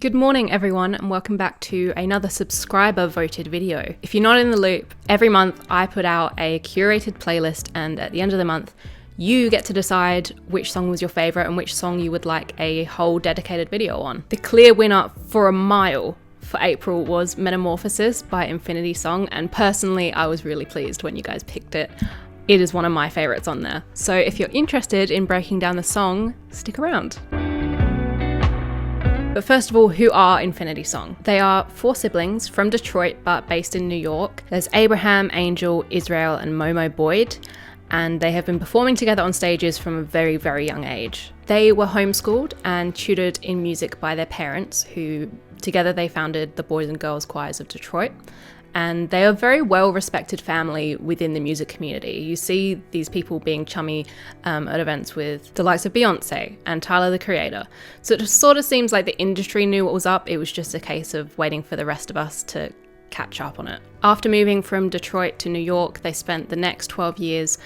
Good morning everyone, and welcome back to another subscriber voted video. If you're not in the loop, every month I put out a curated playlist, and at the end of the month you get to decide which song was your favourite and which song you would like a whole dedicated video on. The clear winner for a mile for April was Metamorphosis by Infinity Song, and personally I was really pleased when you guys picked it. It is one of my favourites on there. So if you're interested in breaking down the song, stick around. But first of all, who are Infinity Song? They are 4 siblings from Detroit but based in New York. There's Abraham, Angel, Israel and Momo Boyd, and they have been performing together on stages from a very, very young age. They were homeschooled and tutored in music by their parents, who together they founded the Boys and Girls Choirs of Detroit. And they are a very well-respected family within the music community. You see these people being chummy at events with the likes of Beyonce and Tyler, the Creator. So it sort of seems like the industry knew what was up. It was just a case of waiting for the rest of us to catch up on it. After moving from Detroit to New York, they spent the next 12 years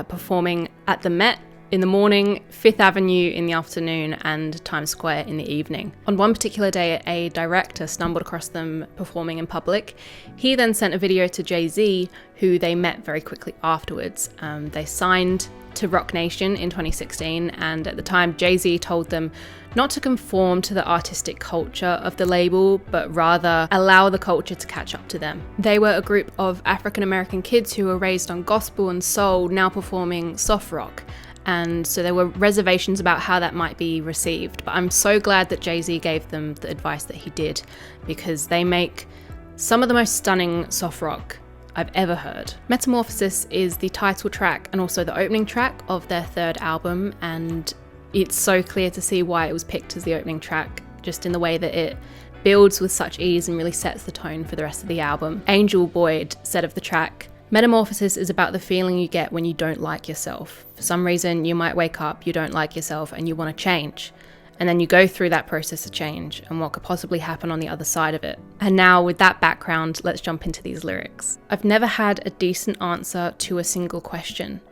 performing at the Met in the morning, Fifth Avenue in the afternoon, and Times Square in the evening. On one particular day, a director stumbled across them performing in public. He then sent a video to Jay-Z, who they met very quickly afterwards. They signed to Roc Nation in 2016, and at the time, Jay-Z told them not to conform to the artistic culture of the label, but rather allow the culture to catch up to them. They were a group of African-American kids who were raised on gospel and soul, now performing soft rock. And so there were reservations about how that might be received. But I'm so glad that Jay-Z gave them the advice that he did, because they make some of the most stunning soft rock I've ever heard. Metamorphosis is the title track and also the opening track of their 3rd album, and it's so clear to see why it was picked as the opening track, just in the way that it builds with such ease and really sets the tone for the rest of the album. Angel Boyd said of the track, "Metamorphosis is about the feeling you get when you don't like yourself. For some reason, you might wake up, you don't like yourself, and you want to change. And then you go through that process of change and what could possibly happen on the other side of it." And now, with that background, let's jump into these lyrics. "I've never had a decent answer to a single question.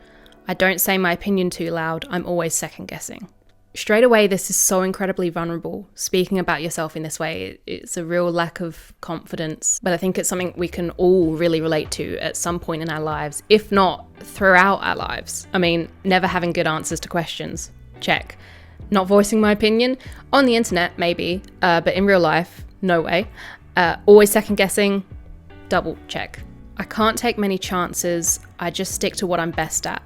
I don't say my opinion too loud, I'm always second guessing." Straight away, this is so incredibly vulnerable. Speaking about yourself in this way, it's a real lack of confidence, but I think it's something we can all really relate to at some point in our lives, if not throughout our lives. I mean, never having good answers to questions, check. Not voicing my opinion, on the internet maybe, but in real life, no way. Always second guessing, double check. "I can't take many chances, I just stick to what I'm best at.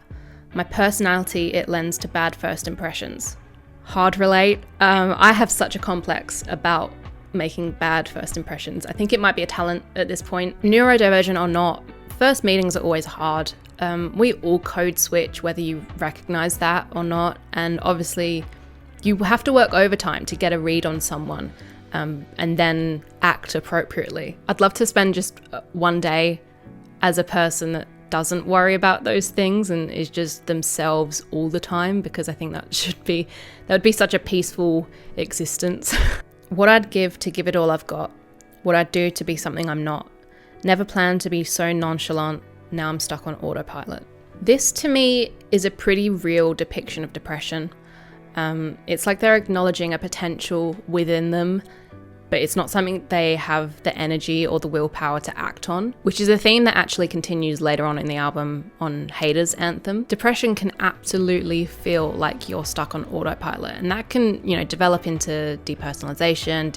My personality, it lends to bad first impressions." Hard relate. I have such a complex about making bad first impressions. I think it might be a talent at this point. Neurodivergent or not, first meetings are always hard. We all code switch, whether you recognize that or not. And obviously you have to work overtime to get a read on someone and then act appropriately. I'd love to spend just one day as a person that doesn't worry about those things and is just themselves all the time, because I think that would be such a peaceful existence. "What I'd give to give it all I've got. What I'd do to be something I'm not. Never planned to be so nonchalant. Now I'm stuck on autopilot." This to me is a pretty real depiction of depression. It's like they're acknowledging a potential within them, but it's not something they have the energy or the willpower to act on, which is a theme that actually continues later on in the album on Haters Anthem. Depression can absolutely feel like you're stuck on autopilot, and that can, develop into depersonalization,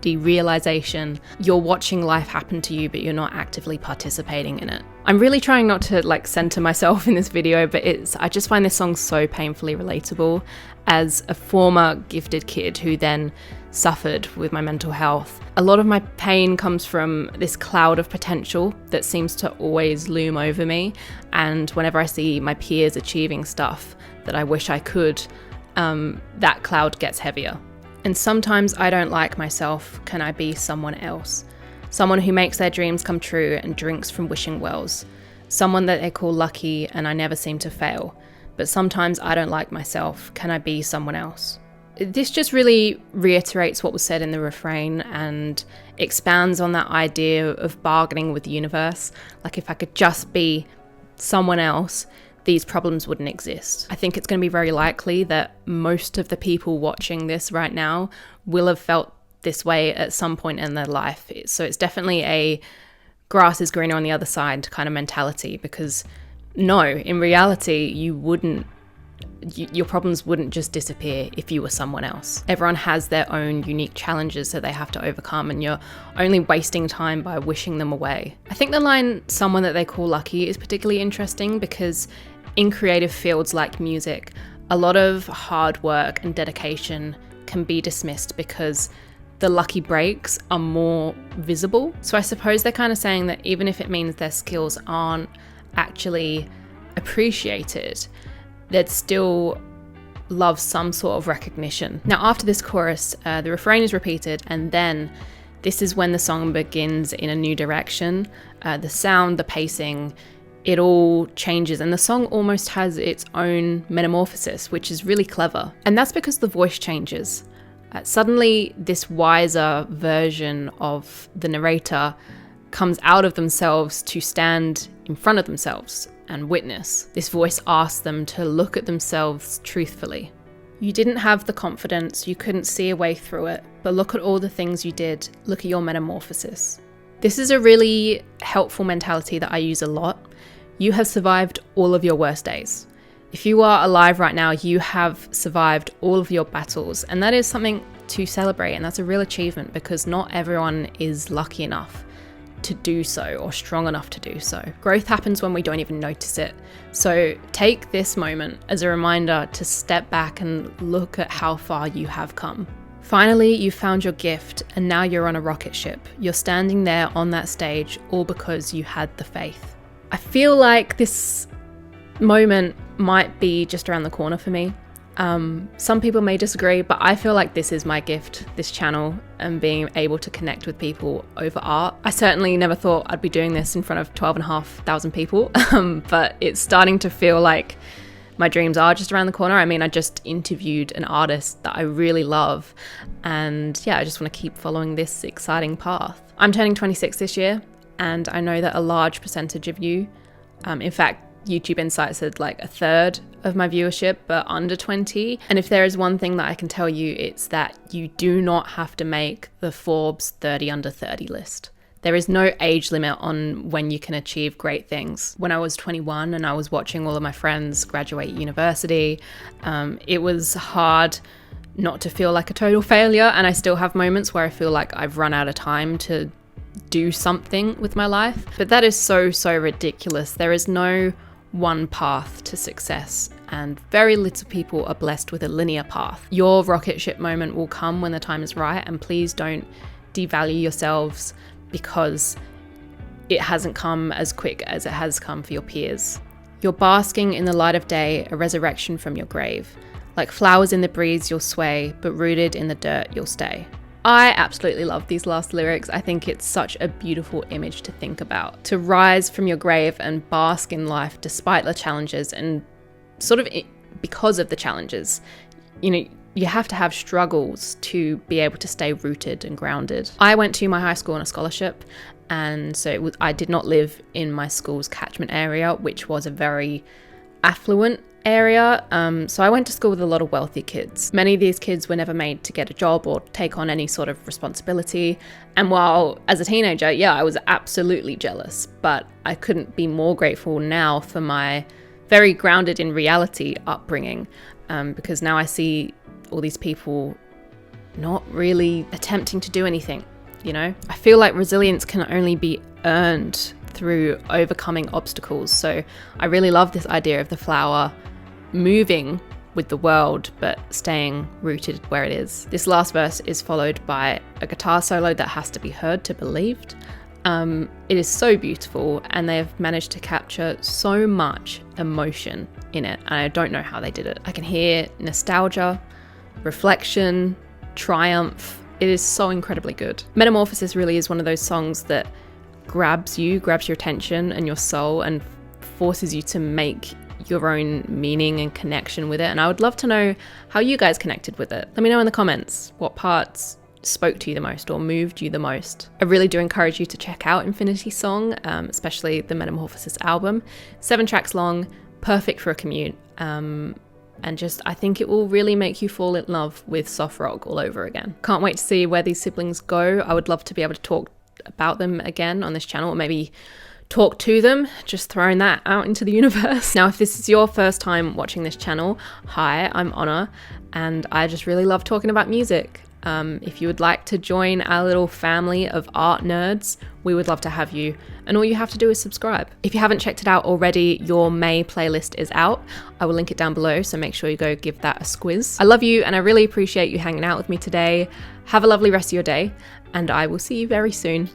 derealization. You're watching life happen to you, but you're not actively participating in it. I'm really trying not to center myself in this video, but I just find this song so painfully relatable as a former gifted kid who then suffered with my mental health. A lot of my pain comes from this cloud of potential that seems to always loom over me, and whenever I see my peers achieving stuff that I wish I could, that cloud gets heavier. "And sometimes I don't like myself. Can I be someone else? Someone who makes their dreams come true and drinks from wishing wells. Someone that they call lucky and I never seem to fail. But sometimes I don't like myself. Can I be someone else?" This just really reiterates what was said in the refrain and expands on that idea of bargaining with the universe. Like, if I could just be someone else, these problems wouldn't exist. I think it's going to be very likely that most of the people watching this right now will have felt this way at some point in their life. So it's definitely a grass is greener on the other side kind of mentality, because no, in reality, your problems wouldn't just disappear if you were someone else. Everyone has their own unique challenges that they have to overcome, and you're only wasting time by wishing them away. I think the line, someone that they call lucky, is particularly interesting because in creative fields like music, a lot of hard work and dedication can be dismissed because the lucky breaks are more visible. So I suppose they're kind of saying that even if it means their skills aren't actually appreciated, they'd still love some sort of recognition. Now, after this chorus, the refrain is repeated, and then this is when the song begins in a new direction. The sound, the pacing, it all changes, and the song almost has its own metamorphosis, which is really clever. And that's because the voice changes. Suddenly, this wiser version of the narrator comes out of themselves to stand in front of themselves and witness. This voice asks them to look at themselves truthfully. You didn't have the confidence, you couldn't see a way through it, but look at all the things you did. Look at your metamorphosis. This is a really helpful mentality that I use a lot. You have survived all of your worst days. If you are alive right now, you have survived all of your battles, and that is something to celebrate, and that's a real achievement because not everyone is lucky enough to do so or strong enough to do so. Growth happens when we don't even notice it. So take this moment as a reminder to step back and look at how far you have come. Finally, you found your gift, and now you're on a rocket ship. You're standing there on that stage all because you had the faith. I feel like this moment might be just around the corner for me. Some people may disagree, but I feel like this is my gift, this channel, and being able to connect with people over art. I certainly never thought I'd be doing this in front of 12,500 people, but it's starting to feel like my dreams are just around the corner. I mean, I just interviewed an artist that I really love, and yeah, I just want to keep following this exciting path. I'm turning 26 this year, and I know that a large percentage of you, in fact, YouTube Insights said like a third of my viewership are under 20. And if there is one thing that I can tell you, it's that you do not have to make the Forbes 30 under 30 list. There is no age limit on when you can achieve great things. When I was 21 and I was watching all of my friends graduate university, it was hard not to feel like a total failure. And I still have moments where I feel like I've run out of time to do something with my life. But that is so ridiculous. There is no one path to success, and very little people are blessed with a linear path. Your rocket ship moment will come when the time is right, and please don't devalue yourselves because it hasn't come as quick as it has come for your peers. You're basking in the light of day, a resurrection from your grave. Like flowers in the breeze you'll sway, but rooted in the dirt you'll stay. I absolutely love these last lyrics. I think it's such a beautiful image to think about. To rise from your grave and bask in life despite the challenges, and sort of because of the challenges. You know, you have to have struggles to be able to stay rooted and grounded. I went to my high school on a scholarship, and so I did not live in my school's catchment area, which was a very affluent area. So I went to school with a lot of wealthy kids. Many of these kids were never made to get a job or take on any sort of responsibility. And while as a teenager, yeah, I was absolutely jealous, but I couldn't be more grateful now for my very grounded in reality upbringing, because now I see all these people not really attempting to do anything, you know? I feel like resilience can only be earned through overcoming obstacles. So I really love this idea of the flower moving with the world, but staying rooted where it is. This last verse is followed by a guitar solo that has to be heard to believed. It is so beautiful, and they've managed to capture so much emotion in it. And I don't know how they did it. I can hear nostalgia, reflection, triumph. It is so incredibly good. Metamorphosis really is one of those songs that grabs your attention and your soul and forces you to make your own meaning and connection with it. And I would love to know how you guys connected with it. Let me know in the comments what parts spoke to you the most or moved you the most. I really do encourage you to check out Infinity Song, especially the Metamorphosis album. 7 tracks long, perfect for a commute. and just, I think it will really make you fall in love with soft rock all over again. Can't wait to see where these siblings go. I would love to be able to talk about them again on this channel, or maybe talk to them, just throwing that out into the universe. Now, if this is your first time watching this channel, hi, I'm Honor, and I just really love talking about music. If you would like to join our little family of art nerds, we would love to have you, and all you have to do is subscribe. If you haven't checked it out already, your May playlist is out. I will link it down below, so make sure you go give that a squiz. I love you, and I really appreciate you hanging out with me today. Have a lovely rest of your day, and I will see you very soon.